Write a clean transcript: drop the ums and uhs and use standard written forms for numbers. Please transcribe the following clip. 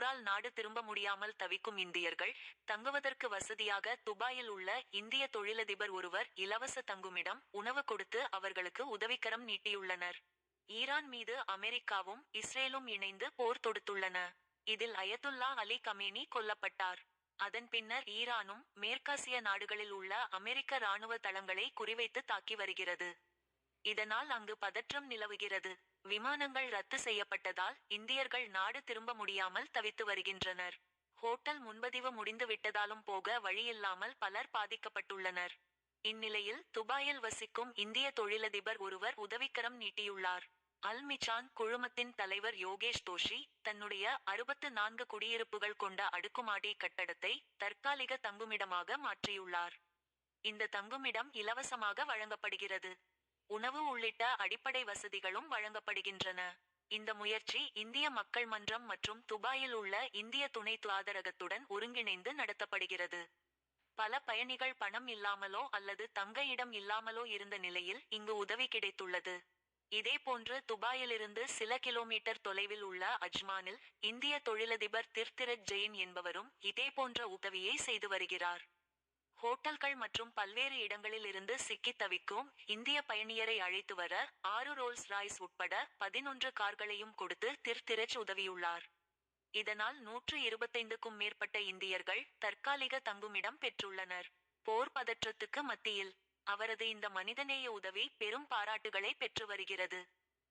போரால் நாடு திரும்ப முடியாமல் தவிக்கும் இந்தியர்கள் தங்குவதற்கு வசதியாக துபாயில் உள்ள இந்திய தொழிலதிபர் ஒருவர் இலவச தங்குமிடம், உணவு கொடுத்து அவர்களுக்கு உதவிக்கரம் நீட்டியுள்ளனர். ஈரான் மீது அமெரிக்காவும் இஸ்ரேலும் இணைந்து போர் தொடுத்துள்ளன. இதில் அயதுல்லா அலி கமேனி கொல்லப்பட்டார். அதன் பின்னர் ஈரானும் மேற்காசிய நாடுகளில் உள்ள அமெரிக்க இராணுவ தளங்களை குறிவைத்து தாக்கி வருகிறது. இதனால் அங்கு பதற்றம் நிலவுகிறது. விமானங்கள் ரத்து செய்யப்பட்டதால் இந்தியர்கள் நாடு திரும்ப முடியாமல் தவித்து வருகின்றனர். ஹோட்டல் முன்பதிவு முடிந்து விட்டதாலும் போக வழியில்லாமல் பலர் பாதிக்கப்பட்டுள்ளனர். இந்நிலையில் துபாயில் வசிக்கும் இந்திய தொழிலதிபர் ஒருவர் உதவிக்கரம் நீட்டியுள்ளார். அல் மிச்சான் குழுமத்தின் தலைவர் யோகேஷ் தோஷி தன்னுடைய 64 குடியிருப்புகள் கொண்ட அடுக்குமாடி கட்டடத்தை தற்காலிக தங்குமிடமாக மாற்றியுள்ளார். இந்த தங்குமிடம் இலவசமாக வழங்கப்படுகிறது. உணவு உள்ளிட்ட அடிப்படை வசதிகளும் வழங்கப்படுகின்றன. இந்த முயற்சி இந்திய மக்கள் மன்றம் மற்றும் துபாயில் உள்ள இந்திய துணை தூதரகத்துடன் ஒருங்கிணைந்து நடத்தப்படுகிறது. பல பயணிகள் பணம் இல்லாமலோ அல்லது தங்க இடம் இல்லாமலோ இருந்த நிலையில் இங்கு உதவி கிடைத்துள்ளது. இதேபோன்று துபாயிலிருந்து சில கிலோமீட்டர் தொலைவில் உள்ள அஜ்மானில் இந்திய தொழிலதிபர் திர்திரத் ஜெயின் என்பவரும் இதேபோன்ற உதவியை செய்து வருகிறார். ஹோட்டல்கள் மற்றும் பல்வேறு இடங்களில் இருந்து சிக்கி தவிக்கும் இந்திய பயணியரை அழைத்து வர 6 ரோல்ஸ் ராய்ஸ் உட்பட 11 கார்களையும் கொடுத்து திர்திரத் உதவியுள்ளார். இதனால் 125க்கும் மேற்பட்ட இந்தியர்கள் தற்காலிக தங்குமிடம் பெற்றுள்ளனர். போர் பதற்றத்துக்கு மத்தியில் அவரது இந்த மனிதநேய உதவி பெரும் பாராட்டுகளை பெற்று வருகிறது.